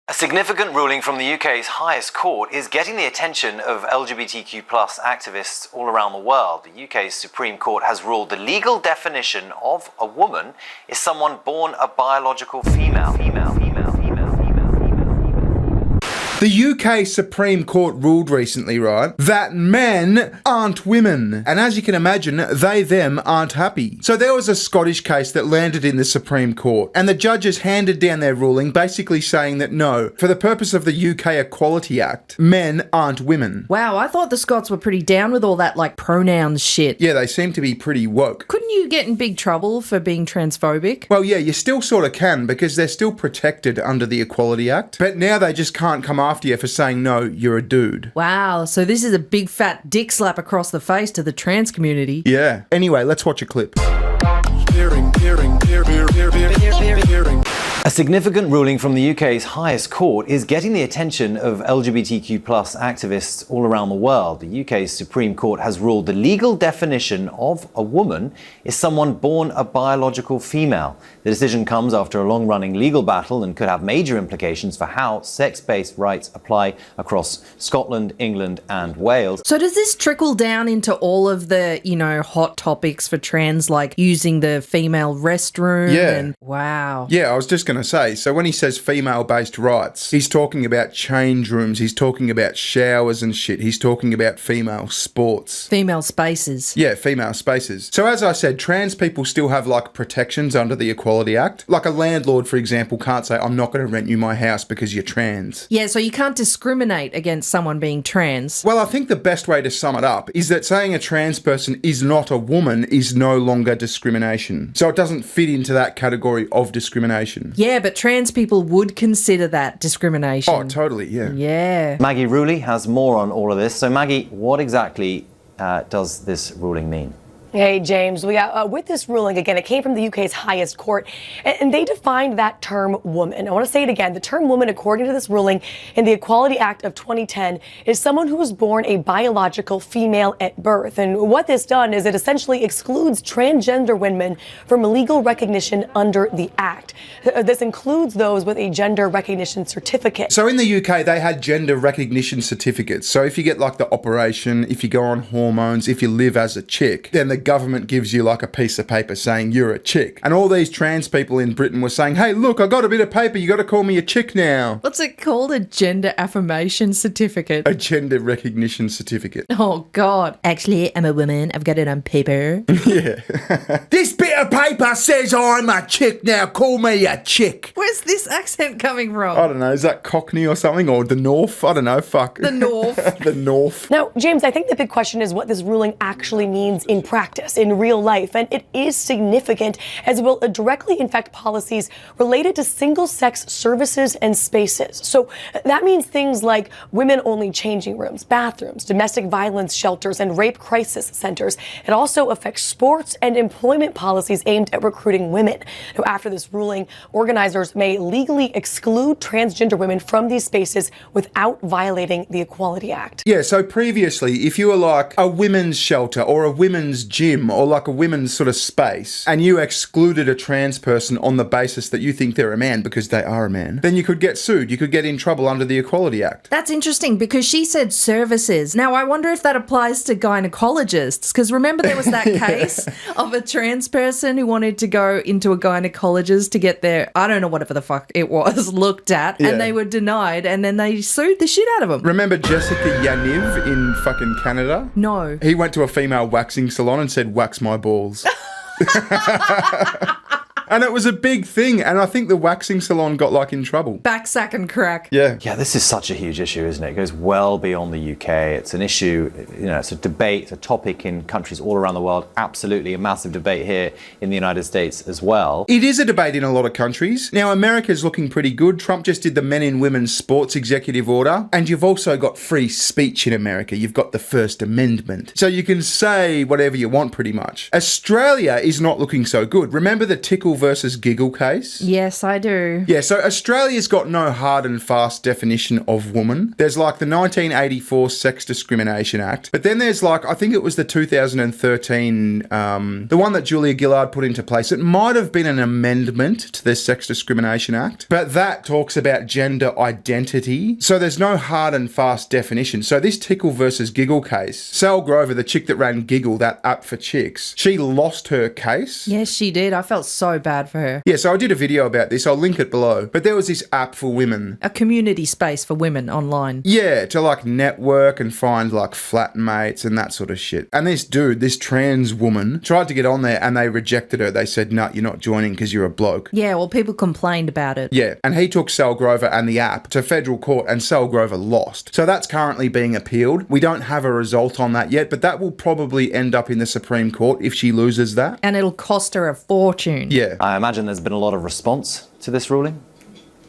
A significant ruling from the UK's highest court is getting the attention of LGBTQ+ activists all around the world. The UK's Supreme Court has ruled the legal definition of a woman is someone born a biological female. The UK Supreme Court ruled recently, right, that men aren't women. And as you can imagine, they, them aren't happy. So there was a Scottish case that landed in the Supreme Court, and the judges handed down their ruling basically saying that no, for the purpose of the UK Equality Act, men aren't women. Wow, I thought the Scots were pretty down with all that, like, pronouns shit. Yeah, they seem to be pretty woke. Couldn't you get in big trouble for being transphobic? Well, yeah, you still sort of can, because they're still protected under the Equality Act. But now they just can't come after you for saying, no, you're a dude. Wow, so this is a big fat dick slap across the face to the trans community. Yeah. Anyway, let's watch a clip. A significant ruling from the UK's highest court is getting the attention of LGBTQ+ activists all around the world. The UK's Supreme Court has ruled the legal definition of a woman is someone born a biological female. The decision comes after a long-running legal battle and could have major implications for how sex-based rights apply across Scotland, England and Wales. So does this trickle down into all of the, hot topics for trans, like using the female restroom? Yeah. Wow. Yeah, I was just going to say, so when he says female-based rights, he's talking about change rooms, he's talking about showers and shit, he's talking about female sports. Female spaces. Yeah, female spaces. So as I said, trans people still have like protections under the Equality Act. Like a landlord, for example, can't say, I'm not going to rent you my house because you're trans. Yeah, so you can't discriminate against someone being trans. Well, I think the best way to sum it up is that saying a trans person is not a woman is no longer discrimination. So it doesn't fit into that category of discrimination. Yeah, but trans people would consider that discrimination. Oh, totally, yeah. Yeah. Maggie Rooley has more on all of this. So Maggie, what exactly does this ruling mean? Hey, James, with this ruling, again, it came from the UK's highest court, and they defined that term woman. I want to say it again. The term woman, according to this ruling in the Equality Act of 2010, is someone who was born a biological female at birth. And what this done is it essentially excludes transgender women from legal recognition under the Act. This includes those with a gender recognition certificate. So in the UK, they had gender recognition certificates. So if you get like the operation, if you go on hormones, if you live as a chick, then the government gives you like a piece of paper saying you're a chick. And all these trans people in Britain were saying, hey, look, I got a bit of paper, you got to call me a chick now. What's it called? A gender affirmation certificate? A gender recognition certificate. Oh, God. Actually, I'm a woman. I've got it on paper. Yeah. This bit of paper says I'm a chick now, call me a chick. Where's this accent coming from? I don't know, is that Cockney or something? Or the North? I don't know, fuck. The North. The North. Now, James, I think the big question is what this ruling actually means in practice, in real life. And it is significant as it will directly affect policies related to single-sex services and spaces. So that means things like women-only changing rooms, bathrooms, domestic violence shelters, and rape crisis centers. It also affects sports and employment policies aimed at recruiting women. Now, after this ruling, organizers may legally exclude transgender women from these spaces without violating the Equality Act. Yeah, so previously, if you were like a women's shelter or a women's gym or like a women's sort of space, and you excluded a trans person on the basis that you think they're a man because they are a man, then you could get sued. You could get in trouble under the Equality Act. That's interesting because she said services. Now, I wonder if that applies to gynecologists, because remember there was that case of a trans person who wanted to go into a gynecologist to get their, I don't know, whatever the fuck it was, looked at, and they were denied, and then they sued the shit out of them. Remember Jessica Yaniv in fucking Canada? No. He went to a female waxing salon and said, wax my balls. And it was a big thing, and I think the waxing salon got like in trouble. Backsack and crack. Yeah. Yeah, this is such a huge issue, isn't it? It goes well beyond the UK. It's an issue, it's a debate, it's a topic in countries all around the world. Absolutely a massive debate here in the United States as well. It is a debate in a lot of countries. Now, America's looking pretty good. Trump just did the men in women's sports executive order, and you've also got free speech in America. You've got the First Amendment. So you can say whatever you want pretty much. Australia is not looking so good. Remember the tickle tickle versus giggle case? Yes, I do. Yeah, so Australia's got no hard and fast definition of woman. There's like the 1984 Sex Discrimination Act, but then there's like, I think it was the 2013, the one that Julia Gillard put into place. It might have been an amendment to the Sex Discrimination Act, but that talks about gender identity. So there's no hard and fast definition. So this tickle versus giggle case, Sal Grover, the chick that ran Giggle, that app for chicks, she lost her case. Yes, she did. I felt so bad for her. Yeah, so I did a video about this. I'll link it below. But there was this app for women. A community space for women online. Yeah, to like network and find like flatmates and that sort of shit. And this dude, this trans woman, tried to get on there and they rejected her. They said, no, you're not joining because you're a bloke. Yeah, well, people complained about it. Yeah, and he took Sal Grover and the app to federal court and Sal Grover lost. So that's currently being appealed. We don't have a result on that yet, but that will probably end up in the Supreme Court if she loses that. And it'll cost her a fortune. Yeah. I imagine there's been a lot of response to this ruling.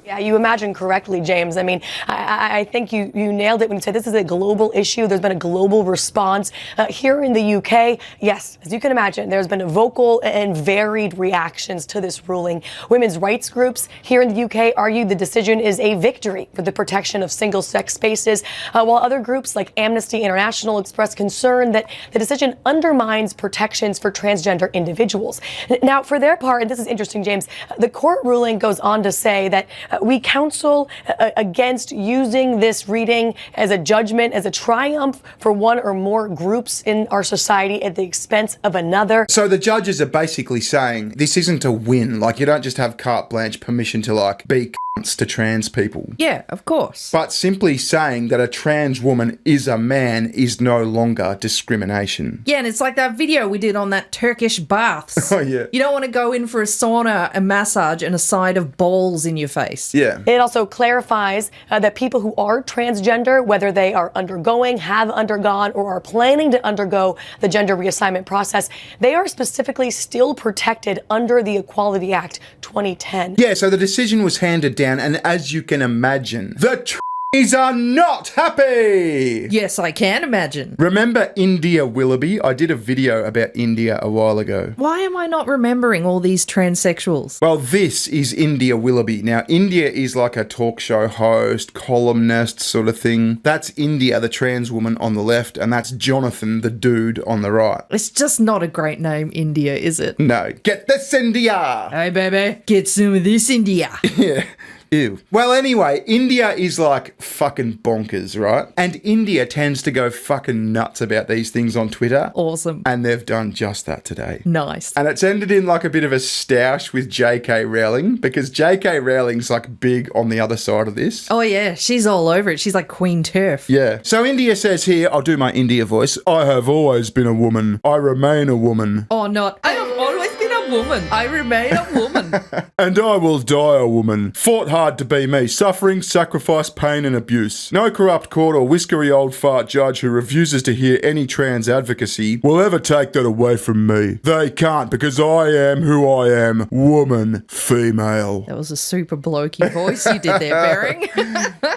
Yeah, you imagine correctly, James. I mean, I think you nailed it when you said this is a global issue. There's been a global response. Here in the UK, yes, as you can imagine, there's been a vocal and varied reactions to this ruling. Women's rights groups here in the UK argue the decision is a victory for the protection of single-sex spaces, while other groups like Amnesty International express concern that the decision undermines protections for transgender individuals. Now, for their part, and this is interesting, James, the court ruling goes on to say that we counsel against using this reading as a judgment, as a triumph for one or more groups in our society at the expense of another. So the judges are basically saying this isn't a win. Like, you don't just have carte blanche permission to like be cunts to trans people. Yeah, of course. But simply saying that a trans woman is a man is no longer discrimination. Yeah, and it's like that video we did on that Turkish baths. Oh, yeah. You don't want to go in for a sauna, a massage, and a side of balls in your face. Yeah. It also clarifies that people who are transgender, whether they are undergoing, have undergone, or are planning to undergo the gender reassignment process, they are specifically still protected under the Equality Act 2010. Yeah, so the decision was handed down, and as you can imagine, the Trees are not happy! Yes, I can imagine. Remember India Willoughby? I did a video about India a while ago. Why am I not remembering all these transsexuals? Well, this is India Willoughby. Now, India is like a talk show host, columnist sort of thing. That's India, the trans woman on the left, and that's Jonathan, the dude, on the right. It's just not a great name, India, is it? No, get this India! Hey, baby, get some of this, India. Yeah. Ew. Well, anyway, India is like fucking bonkers, right? And India tends to go fucking nuts about these things on Twitter. Awesome. And they've done just that today. Nice. And it's ended in like a bit of a stoush with J.K. Rowling, because J.K. Rowling's like big on the other side of this. Oh, yeah, she's all over it. She's like Queen Turf. Yeah. So India says here, I'll do my India voice, I have always been a woman. I remain a woman. Or not. I have always been a woman. I remain a woman. And I will die a woman. Fought hard to be me. Suffering, sacrifice, pain and abuse. No corrupt court or whiskery old fart judge who refuses to hear any trans advocacy will ever take that away from me. They can't, because I am who I am. Woman. Female. That was a super blokey voice you did there, Bearing.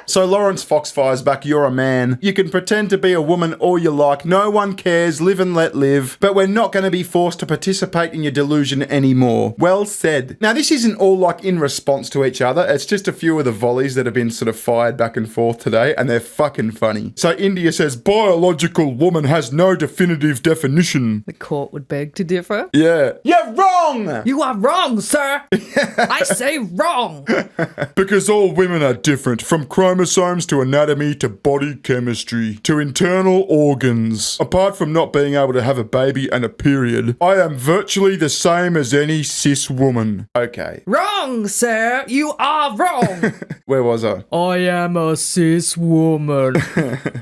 So Lawrence Foxfire's back, you're a man. You can pretend to be a woman all you like. No one cares. Live and let live. But we're not going to be forced to participate in your delusion anymore. Well said. Now, this isn't all like in response to each other. It's just a few of the volleys that have been sort of fired back and forth today, and they're fucking funny. So India says, biological woman has no definitive definition. The court would beg to differ. Yeah. You're wrong! You are wrong, sir. I say wrong. Because all women are different, from chromosomes to anatomy to body chemistry to internal organs. Apart from not being able to have a baby and a period, I am virtually the same as any cis woman. Okay. Wrong, sir. You are wrong. Where was I? I am a cis woman.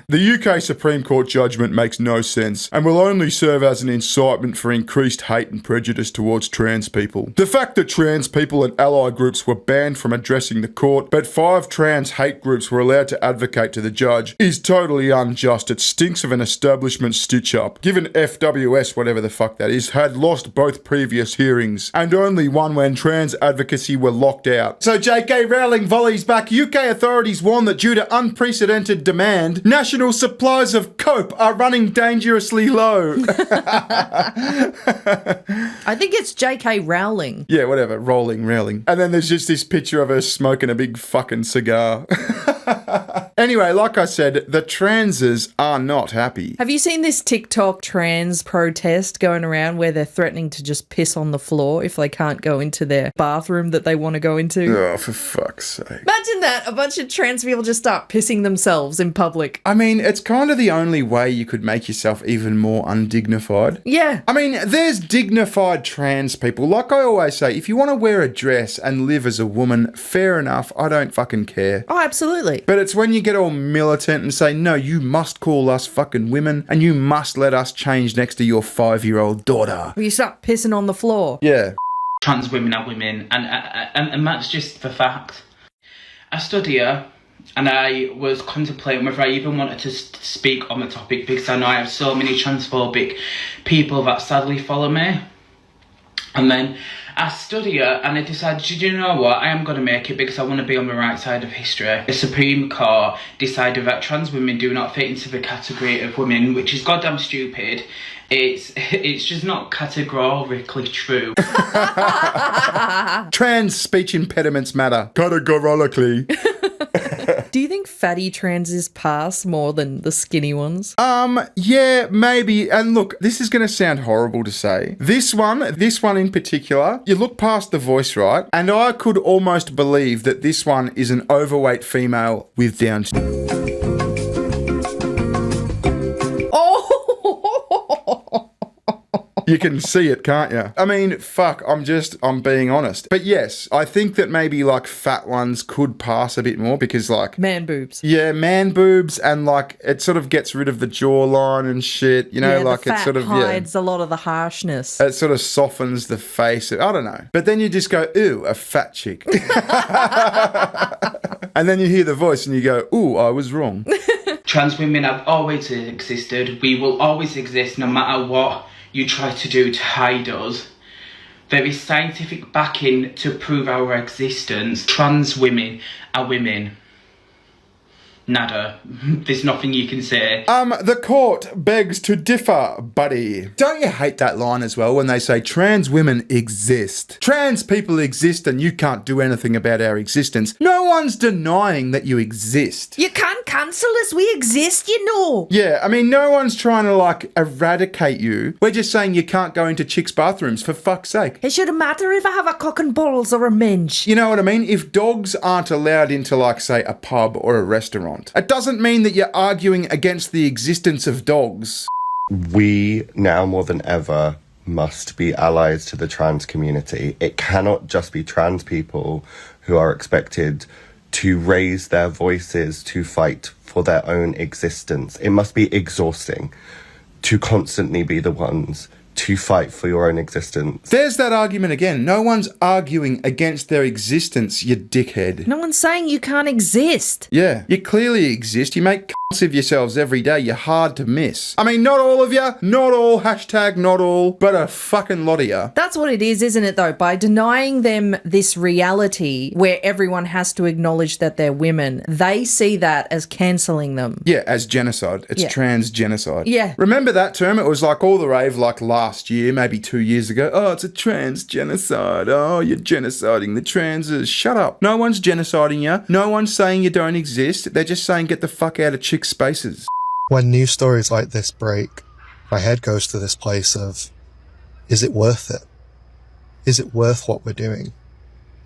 The UK Supreme Court judgment makes no sense and will only serve as an incitement for increased hate and prejudice towards trans people. The fact that trans people and ally groups were banned from addressing the court, but 5 trans hate groups were allowed to advocate to the judge, is totally unjust. It stinks of an establishment stitch-up. Given FWS, whatever the fuck that is, had lost both previous hearings, and only one when trans advocacy were locked out. So J.K. Rowling volleys back. UK authorities warn that due to unprecedented demand, national supplies of cope are running dangerously low. I think it's J.K. Rowling. Yeah, whatever. Rowling. And then there's just this picture of her smoking a big fucking cigar. Anyway, like I said, the transes are not happy. Have you seen this TikTok trans protest going around where they're threatening to just piss on the floor if they can't go into their bathroom that they want to go into? Oh, for fuck's sake. Imagine that. A bunch of trans people just start pissing themselves in public. I mean, it's kind of the only way you could make yourself even more undignified. Yeah. I mean, there's dignified trans people. Like I always say, if you want to wear a dress and live as a woman, fair enough. I don't fucking care. Oh, absolutely. But it's when you get all militant and say, no, you must call us fucking women and you must let us change next to your 5-year-old daughter. You start pissing on the floor. Yeah. Trans women are women, and that's just the fact. I stood here and I was contemplating whether I even wanted to speak on the topic, because I know I have so many transphobic people that sadly follow me. And then I stood here and I decided, you know what, I am going to make it because I want to be on the right side of history. The Supreme Court decided that trans women do not fit into the category of women, which is goddamn stupid. It's just not categorically true. Trans speech impediments matter. Categorically. Do you think fatty transes pass more than the skinny ones? Yeah, maybe. And look, this is going to sound horrible to say. This one in particular, you look past the voice, right? And I could almost believe that this one is an overweight female with Down syndrome. You can see it, can't you? I mean, fuck, I'm being honest. But yes, I think that maybe like fat ones could pass a bit more because like... Man boobs. Yeah, man boobs, and like it sort of gets rid of the jawline and shit, you know, Yeah, like the fat it sort of... hides a lot of the harshness. It sort of softens the face. I don't know. But then you just go, ooh, a fat chick. And then you hear the voice and you go, ooh, I was wrong. Trans women have always existed. We will always exist no matter what you try to do to hide us. There is scientific backing to prove our existence. Trans women are women. Nada. There's nothing you can say. The court begs to differ, buddy. Don't you hate that line as well when they say trans women exist? Trans people exist and you can't do anything about our existence. No one's denying that you exist. You can't cancel us. We exist, you know. Yeah, I mean, no one's trying to like eradicate you. We're just saying you can't go into chicks' bathrooms, for fuck's sake. It shouldn't matter if I have a cock and balls or a minge. You know what I mean? If dogs aren't allowed into like, say, a pub or a restaurant, it doesn't mean that you're arguing against the existence of dogs. We, now more than ever, must be allies to the trans community. It cannot just be trans people who are expected to raise their voices to fight for their own existence. It must be exhausting to constantly be the ones to fight for your own existence. There's that argument again. No one's arguing against their existence, you dickhead. No one's saying you can't exist. Yeah, you clearly exist. You make cunts of yourselves every day. You're hard to miss. I mean, not all of you, not all, hashtag not all, but a fucking lot of you. That's what it is, isn't it, though? By denying them this reality where everyone has to acknowledge that they're women, they see that as cancelling them. Yeah, as genocide. It's trans genocide. Yeah. Remember that term? It was like all the rave like last year, maybe 2 years ago. Oh, it's a trans genocide. Oh, you're genociding the transes. Shut up. No one's genociding you. No one's saying you don't exist. They're just saying get the fuck out of chick spaces. When news stories like this break, my head goes to this place of, is it worth it? Is it worth what we're doing?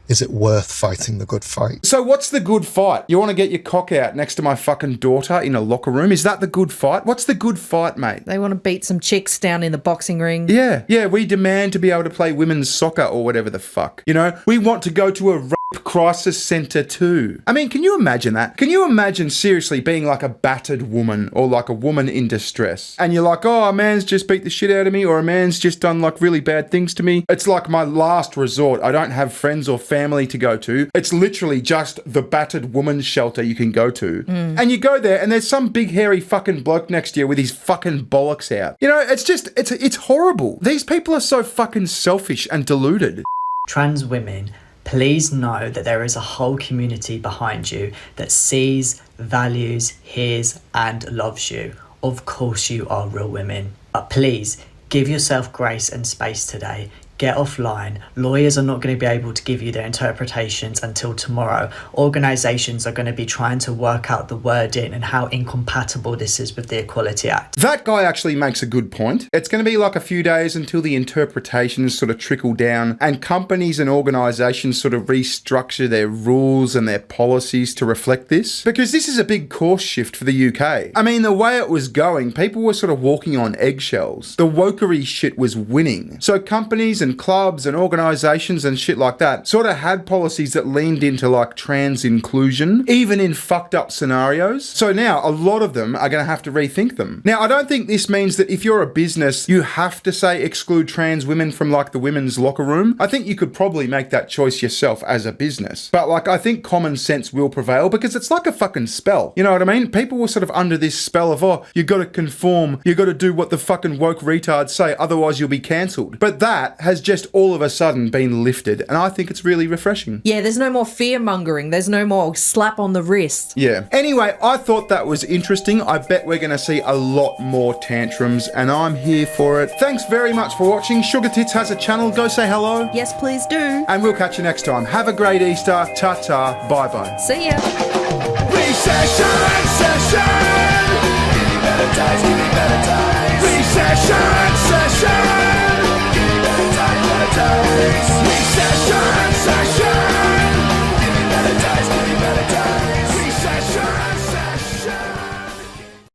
Is it worth fighting the good fight? So what's the good fight? You want to get your cock out next to my fucking daughter in a locker room? Is that the good fight? What's the good fight, mate? They want to beat some chicks down in the boxing ring. Yeah, we demand to be able to play women's soccer or whatever the fuck. You know, we want to go to a crisis center too. I mean, can you imagine that? Can you imagine seriously being like a battered woman or like a woman in distress? And you're like, oh, a man's just beat the shit out of me, or a man's just done like really bad things to me. It's like my last resort. I don't have friends or family to go to. It's literally just the battered woman's shelter you can go to. And you go there and there's some big hairy fucking bloke next to you with his fucking bollocks out. You know, it's just, it's horrible. These people are so fucking selfish and deluded. Trans women, please know that there is a whole community behind you that sees, values, hears, and loves you. Of course you are real women. But please, give yourself grace and space today. Get offline. Lawyers are not going to be able to give you their interpretations until tomorrow. Organisations are going to be trying to work out the wording and how incompatible this is with the Equality Act. That guy actually makes a good point. It's going to be like a few days until the interpretations sort of trickle down and companies and organisations sort of restructure their rules and their policies to reflect this. Because this is a big course shift for the UK. I mean, the way it was going, people were sort of walking on eggshells. The wokery shit was winning. So companies and clubs and organisations and shit like that sort of had policies that leaned into like trans inclusion, even in fucked up scenarios. So now a lot of them are going to have to rethink them. Now, I don't think this means that if you're a business, you have to say exclude trans women from like the women's locker room. I think you could probably make that choice yourself as a business. But like, I think common sense will prevail because it's like a fucking spell. You know what I mean? People were sort of under this spell of, oh, you got to conform, you got to do what the fucking woke retards say, otherwise you'll be cancelled. But that has just all of a sudden been lifted, and I think it's really refreshing. Yeah, there's no more fear mongering. There's no more slap on the wrist. Yeah. Anyway, I thought that was interesting. I bet we're going to see a lot more tantrums, and I'm here for it. Thanks very much for watching. SugarTits has a channel. Go say hello. Yes, please do. And we'll catch you next time. Have a great Easter. Ta-ta. Bye-bye. See ya. Recession, session. Give me better times, give me better times. Recession, session. Give me better times, better times.